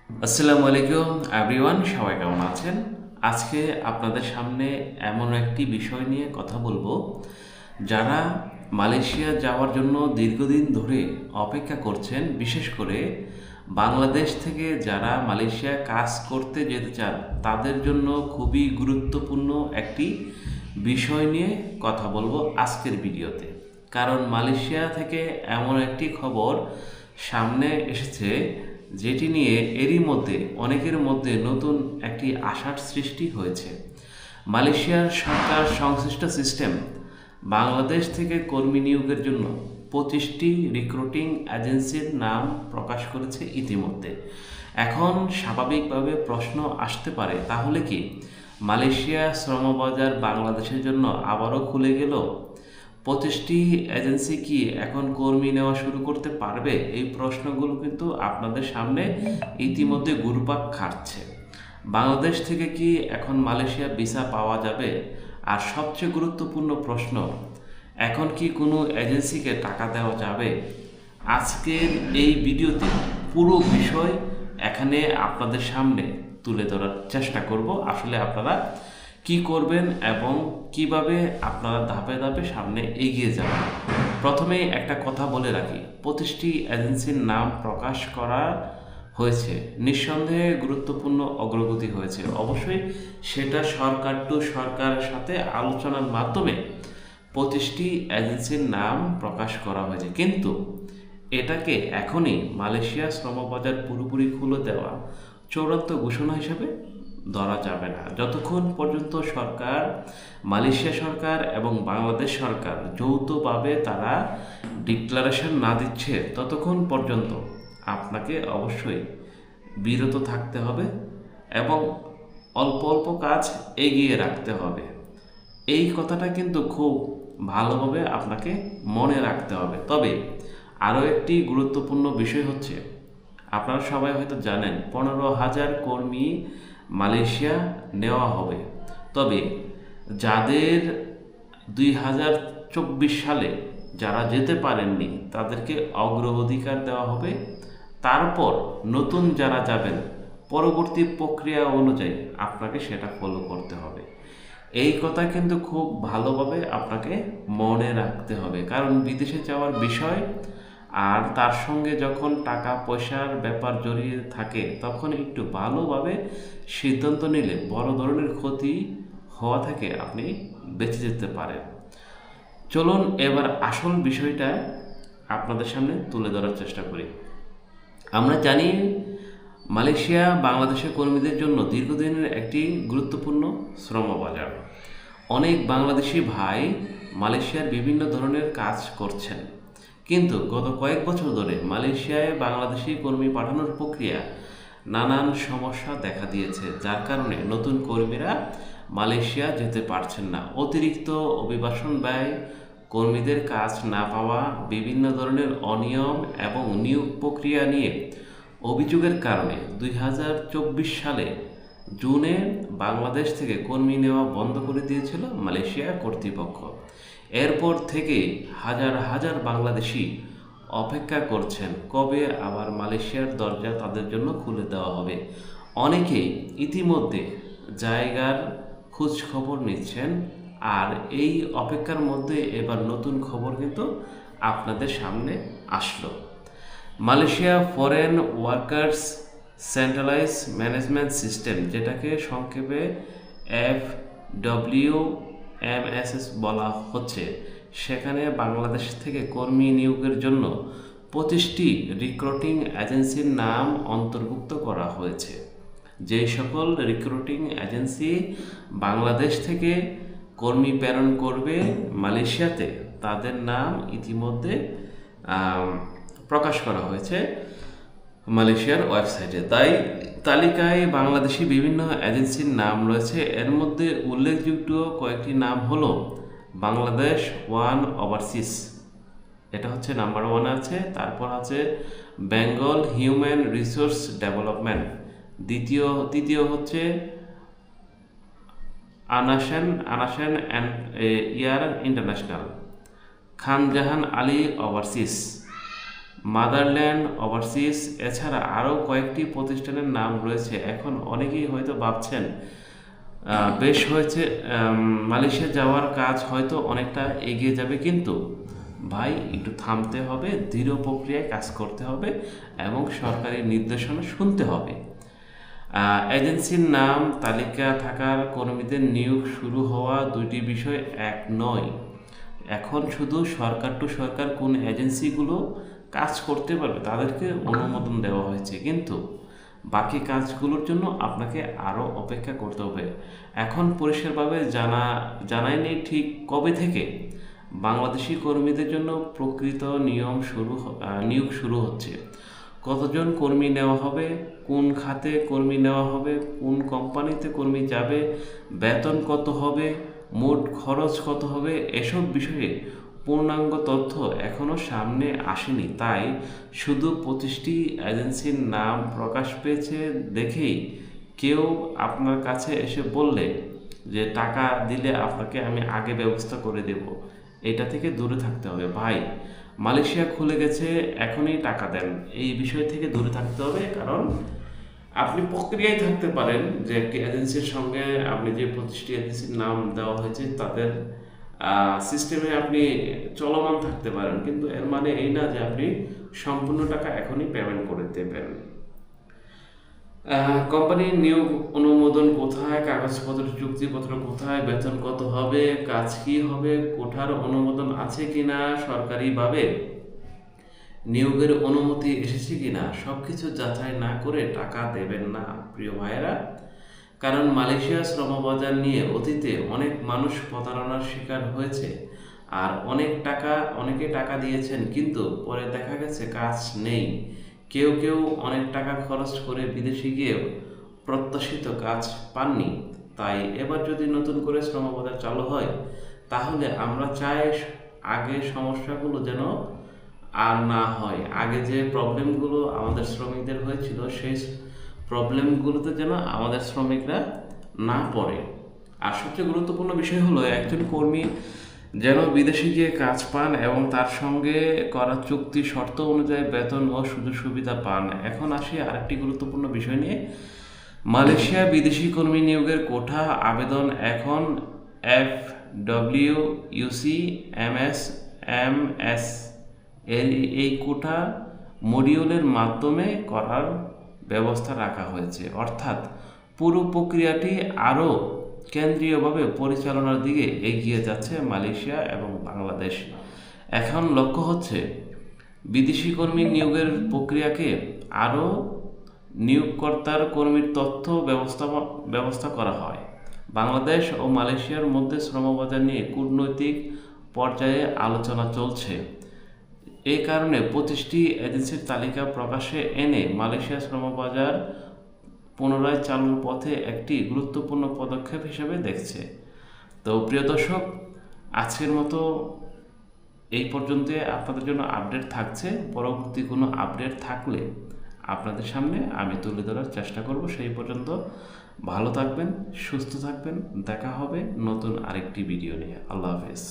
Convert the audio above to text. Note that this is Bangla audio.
আসসালামু আলাইকুম এভরিওয়ান, সবাই কেমন আছেন? আজকে আপনাদের সামনে এমন একটি বিষয় নিয়ে কথা বলবো। যারা মালয়েশিয়া যাওয়ার জন্য দীর্ঘদিন ধরে অপেক্ষা করছেন, বিশেষ করে বাংলাদেশ থেকে যারা মালয়েশিয়া কাজ করতে যেতে চান, তাদের জন্য খুবই গুরুত্বপূর্ণ একটি বিষয় নিয়ে কথা বলবো আজকের ভিডিওতে। কারণ মালয়েশিয়া থেকে এমন একটি খবর সামনে এসেছে যেটি নিয়ে এরই মধ্যে অনেকের মধ্যে নতুন একটি আশার সৃষ্টি হয়েছে। মালয়েশিয়ার সরকার সংশ্লিষ্ট সিস্টেম বাংলাদেশ থেকে কর্মী নিয়োগের জন্য 25টি রিক্রুটিং এজেন্সির নাম প্রকাশ করেছে ইতিমধ্যে। এখন স্বাভাবিকভাবে প্রশ্ন আসতে পারে, তাহলে কি মালয়েশিয়া শ্রমবাজার বাংলাদেশের জন্য আবারও খুলে গেল? 25টি এজেন্সি কি এখন কর্মী নেওয়া শুরু করতে পারবে? এই প্রশ্নগুলো কিন্তু আপনাদের সামনে ইতিমধ্যে ঘুরপাক খাচ্ছে। বাংলাদেশ থেকে কি এখন মালয়েশিয়া ভিসা পাওয়া যাবে? আর সবচেয়ে গুরুত্বপূর্ণ প্রশ্ন, এখন কি কোনো এজেন্সিকে টাকা দেওয়া যাবে? আজকের এই ভিডিওতে পুরো বিষয় এখানে আপনাদের সামনে তুলে ধরার চেষ্টা করব। আসলে আপনারা কি করবেন এবং কিভাবে আপনারা ধাপে ধাপে সামনে এগিয়ে যাবেন। প্রথমেই একটা কথা বলে রাখি, 25টি এজেন্সির নাম প্রকাশ করা হয়েছে, নিঃসন্দেহে গুরুত্বপূর্ণ অগ্রগতি হয়েছে। অবশ্যই সেটা সরকার টু সরকারের সাথে আলোচনার মাধ্যমে 25টি এজেন্সির নাম প্রকাশ করা হয়েছে, কিন্তু এটাকে এখনই মালয়েশিয়া শ্রমবাজার পুরোপুরি খুলে দেওয়া চূড়ান্ত ঘোষণা হিসেবে ধরা যাবে না। যতক্ষণ পর্যন্ত সরকার, মালয়েশিয়া সরকার এবং বাংলাদেশ সরকার যৌথভাবে তারা ডিক্লারেশন না দিচ্ছে, ততক্ষণ পর্যন্ত আপনাকে অবশ্যই বিরত থাকতে হবে এবং অল্প অল্প কাজ এগিয়ে রাখতে হবে। এই কথাটা কিন্তু খুব ভালোভাবে আপনাকে মনে রাখতে হবে। তবে আরও একটি গুরুত্বপূর্ণ বিষয় হচ্ছে, আপনারা সবাই হয়তো জানেন 15,000 কর্মী মালয়েশিয়া নেওয়া হবে। তবে যাদের 2024 সালে যারা যেতে পারেননি তাদেরকে অগ্রাধিকার দেওয়া হবে। তারপর নতুন যারা যাবেন, পরবর্তী প্রক্রিয়া অনুযায়ী আপনাকে সেটা ফলো করতে হবে। এই কথা কিন্তু খুব ভালোভাবে আপনাকে মনে রাখতে হবে, কারণ বিদেশে যাওয়ার বিষয় আর তার সঙ্গে যখন টাকা পয়সার ব্যাপার জড়িয়ে থাকে, তখন একটু ভালোভাবে সিদ্ধান্ত নিলে বড় ধরনের ক্ষতি হওয়া থেকে আপনি বেঁচে যেতে পারেন। চলুন এবার আসল বিষয়টা আপনাদের সামনে তুলে ধরার চেষ্টা করি। আমরা জানি মালয়েশিয়া বাংলাদেশের কর্মীদের জন্য দীর্ঘদিনের একটি গুরুত্বপূর্ণ শ্রম বাজার। অনেক বাংলাদেশি ভাই মালয়েশিয়ার বিভিন্ন ধরনের কাজ করছেন, কিন্তু গত কয়েক বছর ধরে মালয়েশিয়ায় বাংলাদেশি কর্মী পাঠানোর প্রক্রিয়া নানান সমস্যা দেখা দিয়েছে, যার কারণে নতুন কর্মীরা মালয়েশিয়া যেতে পারছেন না। অতিরিক্ত অভিবাসন ব্যয়, কর্মীদের কাজ না পাওয়া, বিভিন্ন ধরনের অনিয়ম এবং নিয়োগ প্রক্রিয়া নিয়ে অভিযোগের কারণে 2024 সালে জুনে বাংলাদেশ থেকে কর্মী নেওয়া বন্ধ করে দিয়েছিল মালয়েশিয়া কর্তৃপক্ষ। এরপর থেকে হাজার হাজার বাংলাদেশি অপেক্ষা করছেন কবে আবার মালয়েশিয়ার দরজা তাদের জন্য খুলে দেওয়া হবে। অনেকেই ইতিমধ্যে জায়গার খোঁজ খবর নিচ্ছেন, আর এই অপেক্ষার মধ্যে এবার নতুন খবর কিন্তু আপনাদের সামনে আসলো। Malaysia foreign workers centralise management system, যেটাকে সংক্ষেপে FWMSS বলা হচ্ছে, সেখানে বাংলাদেশ থেকে কর্মী নিয়োগের জন্য 25টি রিক্রুটিং এজেন্সির নাম অন্তর্ভুক্ত করা হয়েছে। যেই সকল রিক্রুটিং এজেন্সি বাংলাদেশ থেকে কর্মী প্রেরণ করবে মালয়েশিয়াতে, তাদের নাম ইতিমধ্যে প্রকাশ করা হয়েছে মালয়েশিয়ার ওয়েবসাইটে। তাই তালিকায় বাংলাদেশি বিভিন্ন এজেন্সির নাম রয়েছে। এর মধ্যে উল্লেখযোগ্য কয়েকটি নাম হলো বাংলাদেশ ওয়ান ওভারসিস, এটা হচ্ছে নাম্বার 1 আছে। তারপর আছে বেঙ্গল হিউম্যান রিসোর্স ডেভেলপমেন্ট, তৃতীয় হচ্ছে আনাসেন অ্যান্ড ইয়ার international, Khan Jahan Ali overseas, motherland overseas এছাড়া আরও কয়েকটি প্রতিষ্ঠানের নাম রয়েছে। এখন অনেকেই হয়তো ভাবছেন বেশ হয়েছে, মালয়েশিয়া যাওয়ার কাজ হয়তো অনেকটা এগিয়ে যাবে, কিন্তু ভাই একটু থামতে হবে, দৃঢ় প্রক্রিয়ায় কাজ করতে হবে এবং সরকারি নির্দেশনা শুনতে হবে। এজেন্সির নাম তালিকা থাকার কর্মীদের নিয়োগ শুরু হওয়া দুইটি বিষয় এক নয়। এখন শুধু সরকার টু সরকার কোন এজেন্সিগুলো কাজ করতে পারবে তাদেরকে অনুমোদন দেওয়া হয়েছে, কিন্তু বাকি কাজগুলোর জন্য আপনাকে আরও অপেক্ষা করতে হবে। এখন পরিষ্কারভাবে জানায়নি ঠিক কবে থেকে বাংলাদেশি কর্মীদের জন্য প্রকৃত নিয়োগ শুরু হচ্ছে, কতজন কর্মী নেওয়া হবে, কোন খাতে কর্মী নেওয়া হবে, কোন কোম্পানিতে কর্মী যাবে, বেতন কত হবে, মোট খরচ কত হবে, এসব বিষয়ে পূর্ণাঙ্গ তথ্য এখনও সামনে আসেনি। তাই শুধু 25টি এজেন্সির নাম প্রকাশ পেয়েছে দেখেই কেউ আপনার কাছে এসে বললে যে টাকা দিলে আপনাকে আমি আগে ব্যবস্থা করে দেব, এটা থেকে দূরে থাকতে হবে। ভাই, মালয়েশিয়া খুলে গেছে, এখনই টাকা দেন, এই বিষয় থেকে দূরে থাকতে হবে। কারণ আপনি প্রক্রিয়ায় থাকতে পারেন যে একটি এজেন্সির সঙ্গে আপনি যে 25টি এজেন্সির নাম দেওয়া হয়েছে তাদের সিস্টেমে আপনি চলমান থাকতে পারেন, কিন্তু এর মানে এই না যে আপনি সম্পূর্ণ টাকা এখনই পেমেন্ট করে দেবেন। কোম্পানির নিয়োগ অনুমোদন কোথায়, কাগজপত্র চুক্তিপত্র কোথায়, বেতন কত হবে, কাজ কি হবে, কোঠার অনুমোদন আছে কিনা, সরকারিভাবে নিয়োগের অনুমতি এসেছে কিনা, সবকিছু যাচাই না করে টাকা দেবেন না প্রিয় ভাইয়েরা। কারণ মালয়েশিয়া শ্রমবাজার নিয়ে অতীতে অনেক মানুষ প্রতারণার শিকার হয়েছে, আর অনেকে টাকা দিয়েছেন, কিন্তু পরে দেখা গেছে কাজ নেই। কেউ অনেক টাকা খরচ করে বিদেশে গিয়ে প্রত্যাশিত কাজ পাননি। তাই এবার যদি নতুন করে শ্রমবাজার চালু হয়, তাহলে আমরা চাই আগে সমস্যাগুলো যেন আর না হয়। আগে যে প্রবলেমগুলো আমাদের শ্রমিকদের হয়েছিল, সেই প্রবলেমগুলোতে যেন আমাদের শ্রমিকরা না পড়ে। আর সবচেয়ে গুরুত্বপূর্ণ বিষয় হলো একজন কর্মী যেন বিদেশে গিয়ে কাজ পান এবং তার সঙ্গে করা চুক্তি শর্ত অনুযায়ী বেতন ও সুযোগ সুবিধা পান। এখন আসি আরেকটি গুরুত্বপূর্ণ বিষয় নিয়ে। মালয়েশিয়া বিদেশি কর্মী নিয়োগের কোটা আবেদন এখন FWUC-MS এই কোটা মডিউলের মাধ্যমে করার ব্যবস্থা রাখা হয়েছে। অর্থাৎ পুরো প্রক্রিয়াটি আরও কেন্দ্রীয়ভাবে পরিচালনার দিকে এগিয়ে যাচ্ছে মালয়েশিয়া এবং বাংলাদেশ। এখন লক্ষ্য হচ্ছে বিদেশি কর্মী নিয়োগের প্রক্রিয়াকে আরও নিয়োগকর্তার কর্মীর তথ্য ব্যবস্থা করা হয়। বাংলাদেশ ও মালয়েশিয়ার মধ্যে শ্রমবাজার নিয়ে কূটনৈতিক পর্যায়ে আলোচনা চলছে। এই কারণে 25টি এজেন্সির তালিকা প্রকাশে এনে মালয়েশিয়া শ্রমবাজার পুনরায় চালুর পথে একটি গুরুত্বপূর্ণ পদক্ষেপ হিসেবে দেখছে। তো প্রিয় দর্শক, আজকের মতো এই পর্যন্ত আপনাদের জন্য আপডেট থাকছে। পরবর্তী কোনো আপডেট থাকলে আপনাদের সামনে আমি তুলে ধরার চেষ্টা করব। সেই পর্যন্ত ভালো থাকবেন, সুস্থ থাকবেন। দেখা হবে নতুন আরেকটি ভিডিও নিয়ে। আল্লাহ হাফেজ।